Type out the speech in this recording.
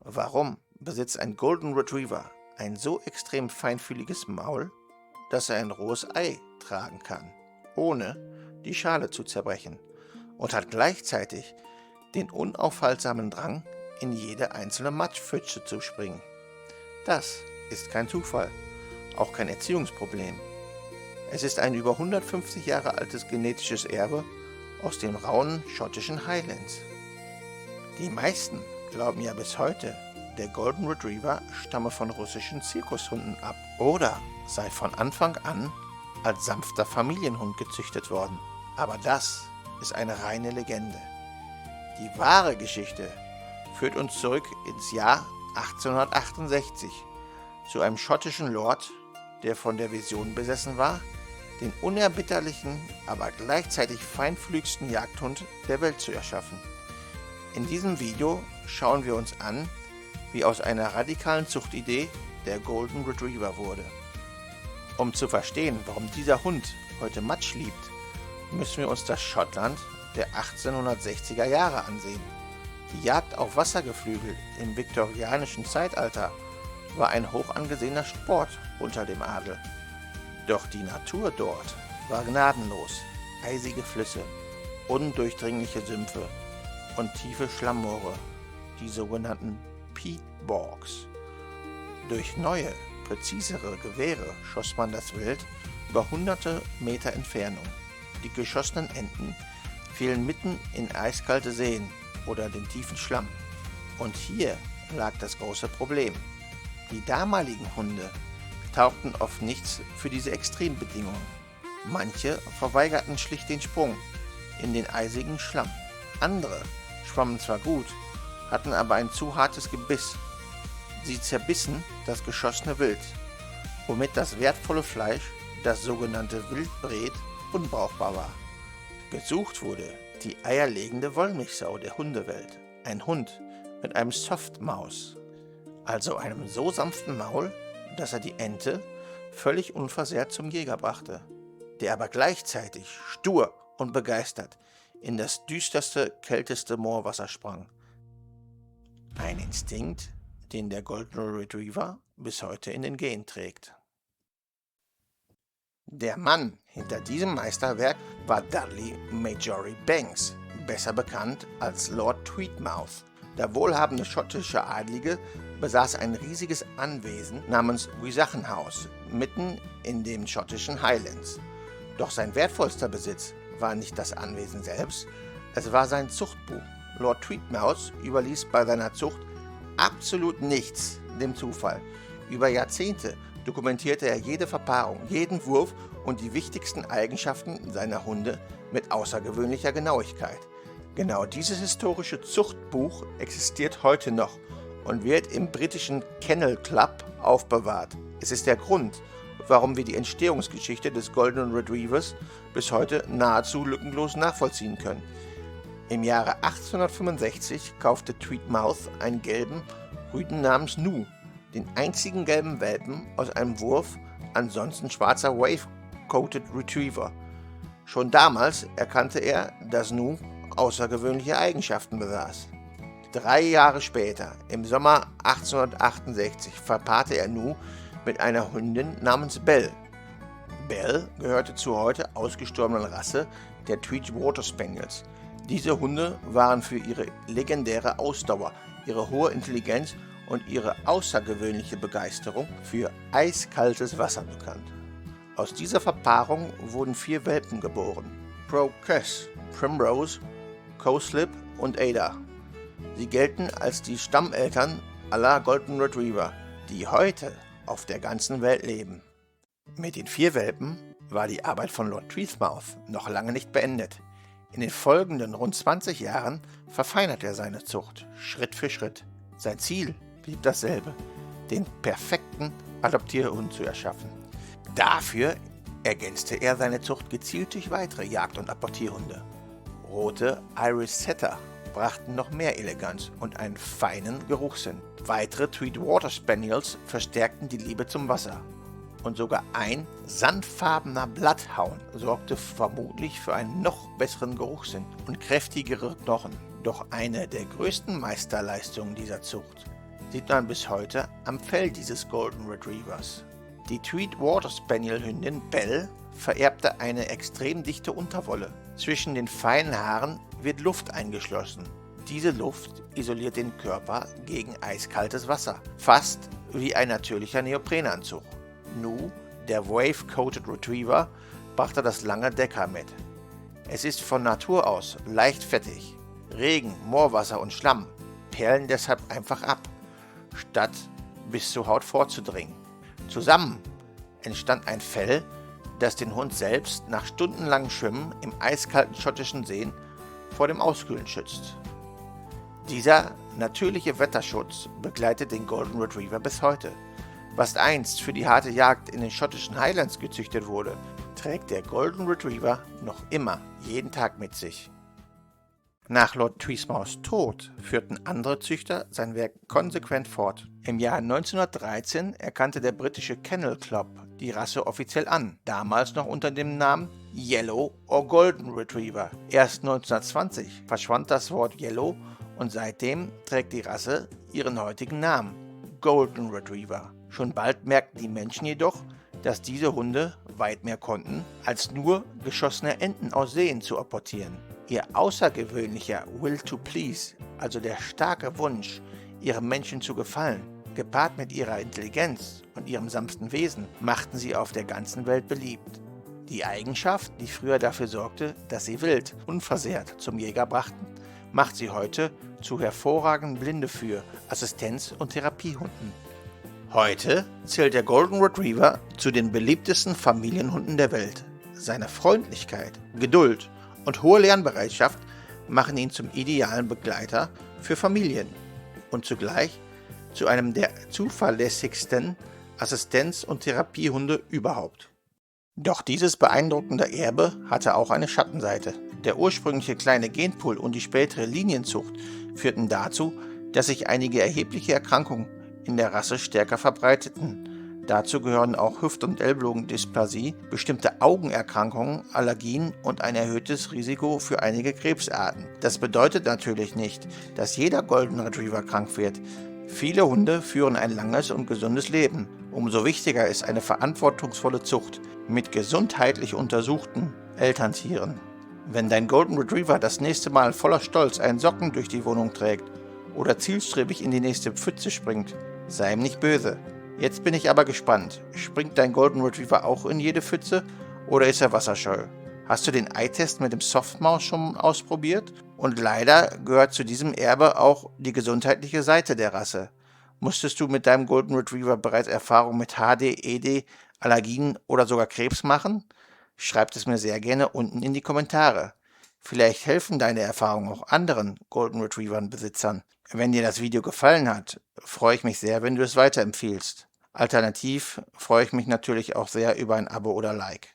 Warum besitzt ein Golden Retriever ein so extrem feinfühliges Maul, dass er ein rohes Ei tragen kann, ohne die Schale zu zerbrechen, und hat gleichzeitig den unaufhaltsamen Drang, in jede einzelne Matschpfütze zu springen? Das ist kein Zufall, auch kein Erziehungsproblem. Es ist ein über 150 Jahre altes genetisches Erbe aus den rauen schottischen Highlands. Die meisten glauben ja bis heute, der Golden Retriever stamme von russischen Zirkushunden ab oder sei von Anfang an als sanfter Familienhund gezüchtet worden. Aber das ist eine reine Legende. Die wahre Geschichte führt uns zurück ins Jahr 1868 zu einem schottischen Lord, der von der Vision besessen war, den unerbitterlichen, aber gleichzeitig feinfühligsten Jagdhund der Welt zu erschaffen. In diesem Video schauen wir uns an, wie aus einer radikalen Zuchtidee der Golden Retriever wurde. Um zu verstehen, warum dieser Hund heute Matsch liebt, müssen wir uns das Schottland der 1860er Jahre ansehen. Die Jagd auf Wassergeflügel im viktorianischen Zeitalter war ein hoch angesehener Sport unter dem Adel. Doch die Natur dort war gnadenlos. Eisige Flüsse, undurchdringliche Sümpfe und tiefe Schlammmoore, die sogenannten Peat Bogs. Durch neue, präzisere Gewehre schoss man das Wild über hunderte Meter Entfernung. Die geschossenen Enten fielen mitten in eiskalte Seen oder den tiefen Schlamm. Und hier lag das große Problem. Die damaligen Hunde taugten oft nichts für diese Extrembedingungen. Manche verweigerten schlicht den Sprung in den eisigen Schlamm. Andere schwammen zwar gut, hatten aber ein zu hartes Gebiss. Sie zerbissen das geschossene Wild, womit das wertvolle Fleisch, das sogenannte Wildbret, unbrauchbar war. Gesucht wurde die eierlegende Wollmilchsau der Hundewelt, ein Hund mit einem Softmaus, also einem so sanften Maul, dass er die Ente völlig unversehrt zum Jäger brachte, der aber gleichzeitig stur und begeistert in das düsterste, kälteste Moorwasser sprang. Ein Instinkt, den der Golden Retriever bis heute in den Genen trägt. Der Mann hinter diesem Meisterwerk war Dudley Marjorie Banks, besser bekannt als Lord Tweedmouth. Der wohlhabende schottische Adlige besaß ein riesiges Anwesen namens Wisachenhaus mitten in den schottischen Highlands. Doch sein wertvollster Besitz war nicht das Anwesen selbst, es war sein Zuchtbuch. Lord Tweedmouth überließ bei seiner Zucht absolut nichts dem Zufall. Über Jahrzehnte dokumentierte er jede Verpaarung, jeden Wurf und die wichtigsten Eigenschaften seiner Hunde mit außergewöhnlicher Genauigkeit. Genau dieses historische Zuchtbuch existiert heute noch und wird im britischen Kennel Club aufbewahrt. Es ist der Grund, warum wir die Entstehungsgeschichte des Golden Retrievers bis heute nahezu lückenlos nachvollziehen können. Im Jahre 1865 kaufte Tweedmouth einen gelben Rüden namens Nu, den einzigen gelben Welpen aus einem Wurf ansonsten schwarzer Wave-Coated Retriever. Schon damals erkannte er, dass Nu außergewöhnliche Eigenschaften besaß. 3 Jahre später, im Sommer 1868, verpaarte er Nu mit einer Hündin namens Belle. Belle gehörte zur heute ausgestorbenen Rasse der Tweed Water Spaniels. Diese Hunde waren für ihre legendäre Ausdauer, ihre hohe Intelligenz und ihre außergewöhnliche Begeisterung für eiskaltes Wasser bekannt. Aus dieser Verpaarung wurden 4 Welpen geboren: Crocus, Primrose, Cowslip und Ada. Sie gelten als die Stammeltern aller Golden Retriever, die heute auf der ganzen Welt leben. Mit den 4 Welpen war die Arbeit von Lord Tweedmouth noch lange nicht beendet. In den folgenden rund 20 Jahren verfeinerte er seine Zucht, Schritt für Schritt. Sein Ziel blieb dasselbe: den perfekten Adoptierhund zu erschaffen. Dafür ergänzte er seine Zucht gezielt durch weitere Jagd- und Apportierhunde. Rote Irish Setter brachten noch mehr Eleganz und einen feinen Geruchssinn. Weitere Tweed Water Spaniels verstärkten die Liebe zum Wasser. Und sogar ein sandfarbener Bloodhound sorgte vermutlich für einen noch besseren Geruchssinn und kräftigere Knochen. Doch eine der größten Meisterleistungen dieser Zucht sieht man bis heute am Fell dieses Golden Retrievers. Die Tweed Water Spaniel Hündin Belle vererbte eine extrem dichte Unterwolle. Zwischen den feinen Haaren wird Luft eingeschlossen. Diese Luft isoliert den Körper gegen eiskaltes Wasser, fast wie ein natürlicher Neoprenanzug. Nu, der Wave-Coated Retriever, brachte das lange Decker mit. Es ist von Natur aus leicht fettig. Regen, Moorwasser und Schlamm perlen deshalb einfach ab, statt bis zur Haut vorzudringen. Zusammen entstand ein Fell, das den Hund selbst nach stundenlangem Schwimmen im eiskalten schottischen Seen vor dem Auskühlen schützt. Dieser natürliche Wetterschutz begleitet den Golden Retriever bis heute. Was einst für die harte Jagd in den schottischen Highlands gezüchtet wurde, trägt der Golden Retriever noch immer jeden Tag mit sich. Nach Lord Tweesmouths Tod führten andere Züchter sein Werk konsequent fort. Im Jahr 1913 erkannte der britische Kennel Club die Rasse offiziell an, damals noch unter dem Namen Yellow or Golden Retriever. Erst 1920 verschwand das Wort Yellow und seitdem trägt die Rasse ihren heutigen Namen, Golden Retriever. Schon bald merkten die Menschen jedoch, dass diese Hunde weit mehr konnten, als nur geschossene Enten aus Seen zu apportieren. Ihr außergewöhnlicher Will to Please, also der starke Wunsch, ihrem Menschen zu gefallen, gepaart mit ihrer Intelligenz und ihrem sanften Wesen, machten sie auf der ganzen Welt beliebt. Die Eigenschaft, die früher dafür sorgte, dass sie wild, unversehrt zum Jäger brachten, macht sie heute zu hervorragenden Blindeführ-, Assistenz- und Therapiehunden. Heute zählt der Golden Retriever zu den beliebtesten Familienhunden der Welt. Seine Freundlichkeit, Geduld und hohe Lernbereitschaft machen ihn zum idealen Begleiter für Familien und zugleich zu einem der zuverlässigsten Assistenz- und Therapiehunde überhaupt. Doch dieses beeindruckende Erbe hatte auch eine Schattenseite. Der ursprüngliche kleine Genpool und die spätere Linienzucht führten dazu, dass sich einige erhebliche Erkrankungen in der Rasse stärker verbreiteten. Dazu gehören auch Hüft- und Ellbogendysplasie, bestimmte Augenerkrankungen, Allergien und ein erhöhtes Risiko für einige Krebsarten. Das bedeutet natürlich nicht, dass jeder Golden Retriever krank wird. Viele Hunde führen ein langes und gesundes Leben. Umso wichtiger ist eine verantwortungsvolle Zucht mit gesundheitlich untersuchten Elterntieren. Wenn dein Golden Retriever das nächste Mal voller Stolz einen Socken durch die Wohnung trägt oder zielstrebig in die nächste Pfütze springt, sei ihm nicht böse. Jetzt bin ich aber gespannt. Springt dein Golden Retriever auch in jede Pfütze oder ist er wasserscheu? Hast du den Eye-Test mit dem Softmaus schon ausprobiert? Und leider gehört zu diesem Erbe auch die gesundheitliche Seite der Rasse. Musstest du mit deinem Golden Retriever bereits Erfahrung mit HD, ED, Allergien oder sogar Krebs machen? Schreibt es mir sehr gerne unten in die Kommentare. Vielleicht helfen deine Erfahrungen auch anderen Golden Retrievern-Besitzern. Wenn dir das Video gefallen hat, freue ich mich sehr, wenn du es weiterempfiehlst. Alternativ freue ich mich natürlich auch sehr über ein Abo oder Like.